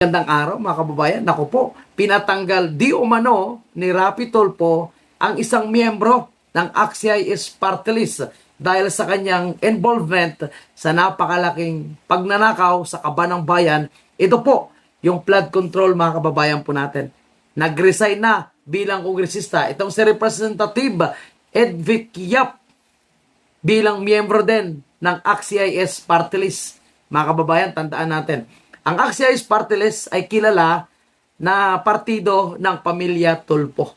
Gandang araw mga kababayan. Naku po, pinatanggal di umano ni Rapi Tulfo ang isang miyembro ng AXIS Party List dahil sa kanyang involvement sa napakalaking pagnanakaw sa kaban ng bayan. Ito po, yung flood control mga kababayan po natin. Nag-resign na bilang kongresista itong si Representative Edvic Yap bilang miyembro din ng AXIS Party List. Mga kababayan, tandaan natin. Ang AXIS Party List ay kilala na partido ng pamilya Tulfo.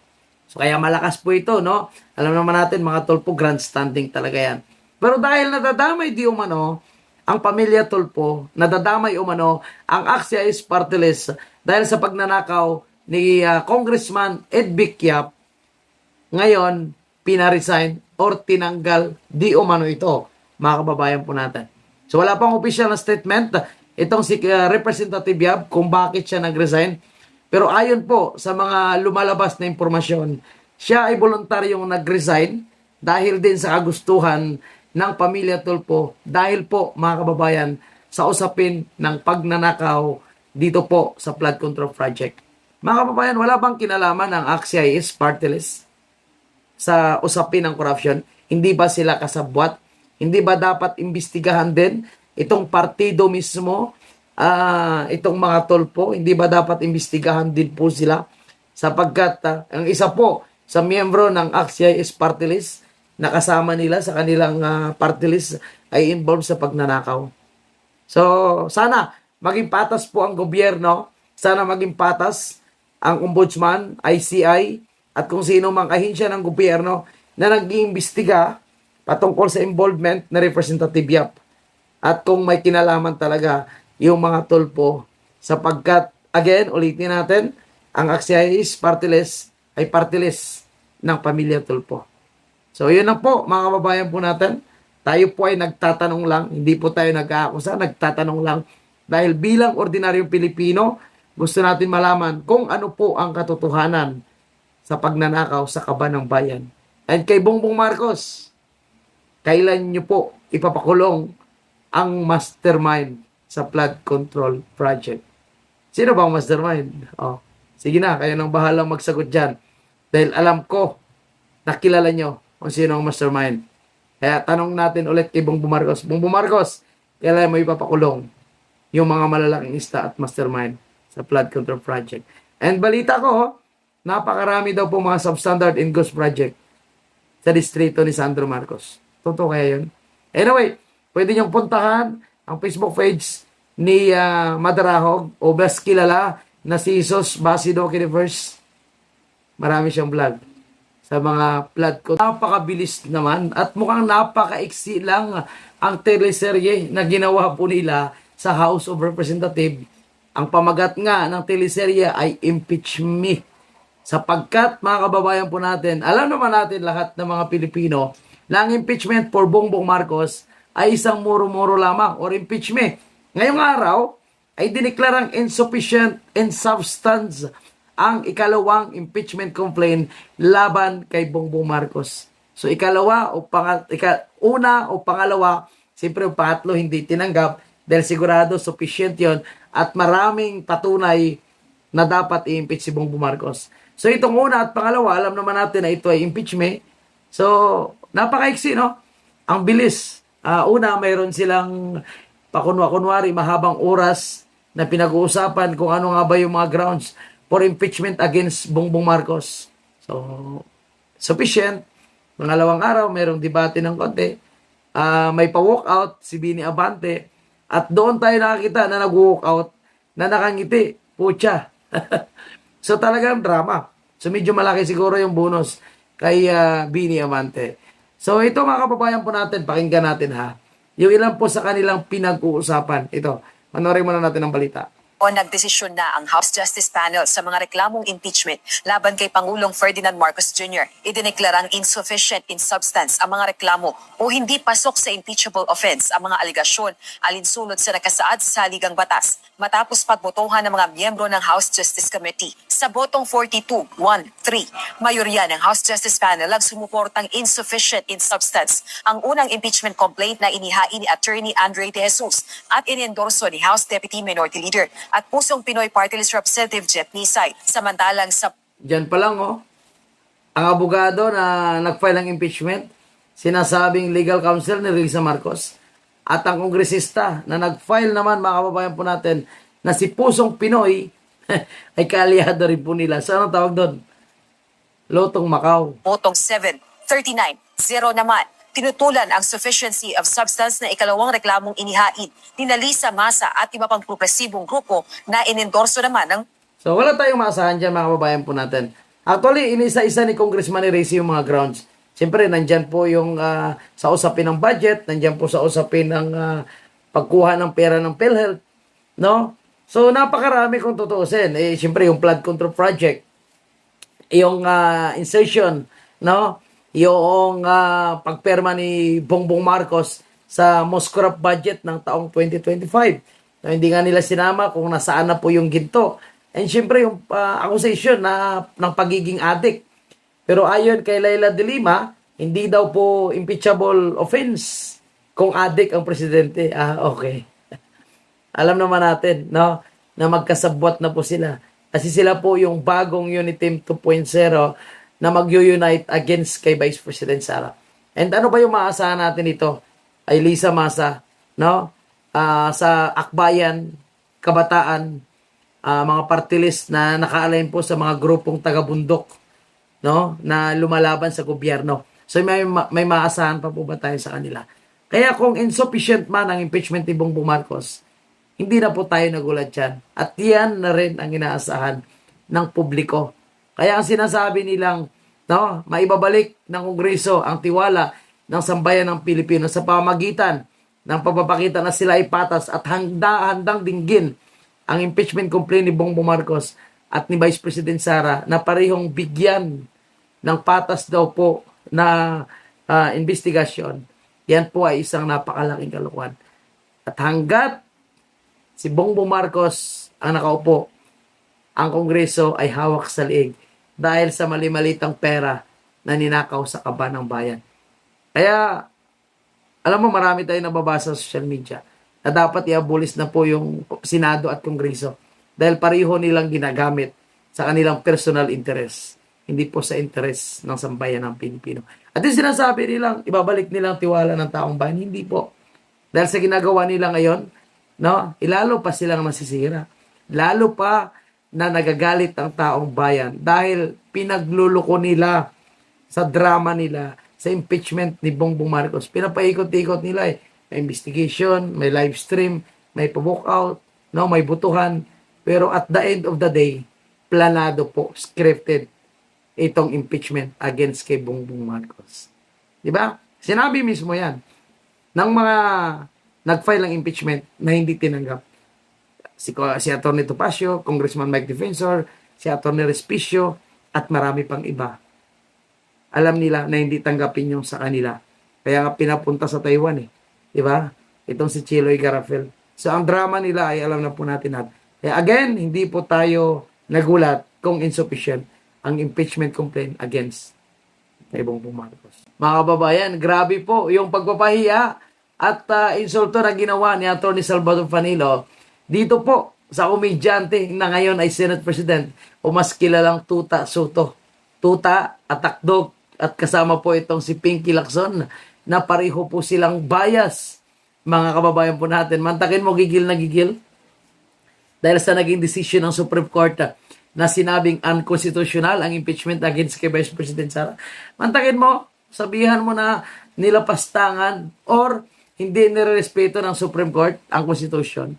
So kaya malakas po ito, no? Alam naman natin mga Tulfo, grandstanding talaga yan. Pero dahil nadadamay di umano ang pamilya Tulfo, nadadamay umano ang AXIS Party List dahil sa pagnanakaw ni Congressman Edvic Yap, ngayon pinaresign or tinanggal di umano ito, mga kababayan po natin. So wala pang official na statement itong si Representative Yap kung bakit siya nag-resign. Pero ayon po sa mga lumalabas na impormasyon, siya ay voluntaryong nag-resign dahil din sa kagustuhan ng pamilya Tulfo dahil po mga kababayan sa usapin ng pagnanakaw dito po sa flood control project. Mga kababayan, wala bang kinalaman ng AXIS Party List sa usapin ng corruption? Hindi ba sila kasabwat? Hindi ba dapat imbestigahan din itong partido mismo, itong mga Tulfo? Hindi ba dapat imbestigahan din po sila? Sapagkat ang isa po sa miyembro ng AXIS Party List na kasama nila sa kanilang party list ay involved sa pagnanakaw. So, sana maging patas po ang gobyerno. Sana maging patas ang ombudsman, ICI, at kung sino mang ahinsya ng gobyerno na nag-iimbestiga patungkol sa involvement na Representative Yap. At kung may kinalaman talaga yung mga Tulfo, sapagkat, again, ulitin natin, ang AXIS Party List ay party list ng pamilya Tulfo. So, yun lang po, mga kababayan po natin. Tayo po ay nagtatanong lang, hindi po tayo nag-aakusa, nagtatanong lang. Dahil bilang ordinaryong Pilipino, gusto natin malaman kung ano po ang katotohanan sa pagnanakaw sa kaban ng bayan. And kay Bongbong Marcos, kailan nyo po ipapakulong ang mastermind sa flood control project? Sino bang mastermind? Sige na, kayo nang bahalang magsagot dyan. Dahil alam ko, nakilala nyo kung sino ang mastermind. Kaya tanong natin ulit kay Bongbong Marcos. Bongbong Marcos, kailan mo ipapakulong yung mga malalaking ista at mastermind sa flood control project? And balita ko, napakarami daw po mga substandard and ghost project sa distrito ni Sandro Marcos. Totoo kaya yun? Anyway, pwede niyong puntahan ang Facebook page ni Madarahog o best kilala na si Jesus Basido Universe. Marami siyang vlog sa mga flood control. Napakabilis naman at mukhang napakaiksi lang ang teleserye na ginawa po nila sa House of Representatives. Ang pamagat nga ng teleserye ay Impeach Me. Sapagkat, mga kababayan po natin, alam naman natin lahat ng mga Pilipino na ang impeachment for Bongbong Marcos ay isang muro-muro lamang or impeach me. Ngayong araw ay diniklarang insufficient in substance ang ikalawang impeachment complaint laban kay Bongbong Marcos. So una o pangalawa, siyempre yung pangatlo hindi tinanggap dahil sigurado sufficient yon at maraming patunay na dapat i-impeach si Bongbong Marcos. So itong una at pangalawa, alam naman natin na ito ay impeachment. So napakaiksi, no? Ang bilis. Una, mayroon silang pakunwa-kunwari, mahabang oras na pinag-uusapan kung ano nga ba yung mga grounds for impeachment against Bongbong Marcos. So, sufficient. Pangalawang araw, mayroong debate ng konti. May pa-walkout si Bini Abante. At doon tayo nakakita na nag-walkout na nakangiti. Pucha. So, talagang drama. So, medyo malaki siguro yung bonus kay Bini Abante. So, ito mga kababayan po natin, pakinggan natin ha. Yung ilan po sa kanilang pinag-uusapan. Ito, panoorin muna natin ang balita. O nagdesisyon na ang House Justice Panel sa mga reklamong impeachment laban kay Pangulong Ferdinand Marcos Jr. Idineklarang insufficient in substance ang mga reklamo o hindi pasok sa impeachable offense ang mga aligasyon alinsunod sa nakasaad sa saligang batas matapos pagbotohan ng mga miyembro ng House Justice Committee. Sa botong 42-1-3, mayorya ng House Justice Panel ang sumuportang insufficient in substance ang unang impeachment complaint na inihain ni Attorney Andre De Jesus at inendorso ni House Deputy Minority Leader at Pusong Pinoy Party List Representative Jeff Nisay. Samantalang sa Diyan pa lang, oh. Ang abogado na nag-file ng impeachment, sinasabing legal counsel ni Risa Marcos, at ang kongresista na nag-file naman, mga kababayan po natin, na si Pusong Pinoy, ay kaalyado rin po nila. So, anong tawag doon? Lotong Macau. botong 739-0 naman, tinutulan ang sufficiency of substance na ikalawang reklamong inihain ni Lisa Masa at iba pang progresibong grupo na inendorso naman ng So, wala tayong maasahan dyan, mga kababayan po natin. Actually, inisa-isa ni Congressman Reyes yung mga grounds. Siyempre, nandyan po yung sa usapin ng budget, nandyan po sa usapin ng pagkuha ng pera ng PhilHealth, no? So, napakarami kung tutuusin. Eh, siyempre, yung flood control project, yung insertion, no? Yung pagperma ni Bongbong Marcos sa most corrupt budget ng taong 2025. No, hindi nga nila sinama kung nasaan na po yung ginto. And siyempre, yung accusation ng pagiging addict. Pero ayon kay Leila de Lima, hindi daw po impeachable offense kung addict ang presidente. Okay. Alam naman natin, no, na magkasabwat na po sila. Kasi sila po yung bagong Unity Team 2.0 na mag-unite against kay Vice President Sara. And ano ba yung maasahan natin ito? Ay Lisa Masa, no? Sa Akbayan, Kabataan, mga party list na naka-align po sa mga grupong taga-bundok, no, na lumalaban sa gobyerno. So may maasahan pa po ba tayo sa kanila? Kaya kung insufficient man ang impeachment ni Bongbong Marcos, hindi na po tayo nagulat dyan. At yan na rin ang inaasahan ng publiko. Kaya ang sinasabi nilang, no, maibabalik ng Kongreso ang tiwala ng sambayan ng Pilipino sa pamagitan ng pagpapakita na sila ay patas at handang dinggin ang impeachment complaint ni Bongbong Marcos at ni Vice President Sara na parehong bigyan ng patas daw po na investigasyon. Yan po ay isang napakalaking kalokohan. At hanggat si Bongbong Marcos ang nakaupo, ang Kongreso ay hawak sa liig dahil sa mali-malitang pera na ninakaw sa kaban ng bayan. Kaya, alam mo, marami tayong nababasa sa social media na dapat i-abolish na po yung Senado at Kongreso dahil pareho nilang ginagamit sa kanilang personal interest, hindi po sa interest ng sambayan ng Pilipino. At yung sinasabi nilang, ibabalik nilang tiwala ng taong bayan, hindi po. Dahil sa ginagawa nila ngayon, no, ilalo pa silang nasisira. Lalo pa na nagagalit ang taong bayan dahil pinagluluko nila sa drama nila sa impeachment ni Bongbong Marcos. Pinapaikot-ikot nila eh. May investigation, may live stream, may pa-book out, no, may butuhan. Pero at the end of the day, planado po, scripted itong impeachment against kay Bongbong Marcos. Di ba? Sinabi mismo yan ng mga nag-file ng impeachment na hindi tinanggap. Si Atty. Topacio, Congressman Mike Defensor, si Atty. Respicio, at marami pang iba. Alam nila na hindi tanggapin yung sa kanila. Kaya nga pinapunta sa Taiwan eh. Diba? Itong si Chiloy Garafel. So, ang drama nila ay alam na po natin natin. Kaya again, hindi po tayo nagulat kung insufficient ang impeachment complaint against kay Bongbong Marcos. Mga kababayan, grabe po yung pagpapahiya at insulto na ginawa ni Atty. Salvador Panilo dito po sa komedyante na ngayon ay Senate President o mas kilalang Tuta Soto. Tuta at Takdog at kasama po itong si Pinky Lacson na pareho po silang bias, mga kababayan po natin. Mantakin mo, gigil na gigil. Dahil sa naging decision ng Supreme Court na sinabing unconstitutional ang impeachment against kay Vice President Sara. Mantakin mo, sabihan mo na nilapastangan or hindi nirerespeto ng Supreme Court ang Constitution.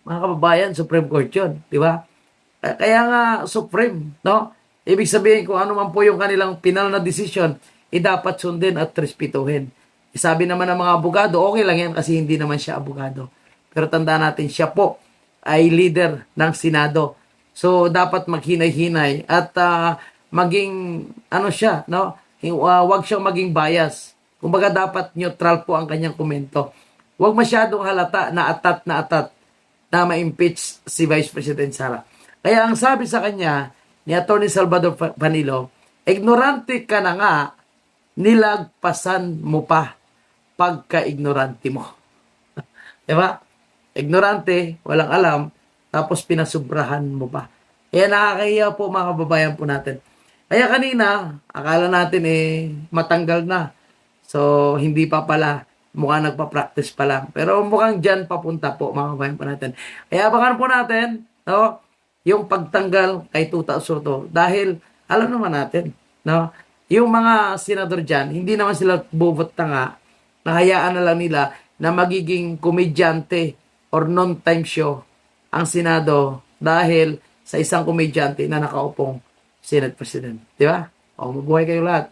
Mga kababayan, Supreme Court yun. Di ba? Kaya nga, Supreme, no? Ibig sabihin, kung ano man po yung kanilang final na decision, dapat sundin at respetuhin. Sabi naman ng mga abogado, okay lang yan kasi hindi naman siya abogado. Pero tandaan natin, siya po ay leader ng Senado. So, dapat maghinay-hinay at maging, ano siya, no? Huwag siyang maging bias. Kumbaga, dapat neutral po ang kanyang komento. Huwag masyadong halata na atat na ma-impeach si Vice President Sara. Kaya ang sabi sa kanya ni Atty. Salvador Panilo, ignorante ka na nga, nilagpasan mo pa pagka-ignorante mo. Diba? Ignorante, walang alam, tapos pinasubrahan mo pa. Kaya nakakahiya po mga kababayan po natin. Kaya kanina, akala natin matanggal na. So, hindi pa pala. Mukhang nagpa-practice pa lang. Pero mukhang dyan papunta po mga kababayan po natin. Kaya abangan po natin, no, yung pagtanggal kay Tuta Soto. Dahil, alam naman natin, no, yung mga senador dyan, hindi naman sila bubot tanga. Nahayaan na lang nila na magiging komedyante or non-time show ang Senado dahil sa isang komedyante na nakaupong Senate President. Di ba? O, mabuhay kayo lahat.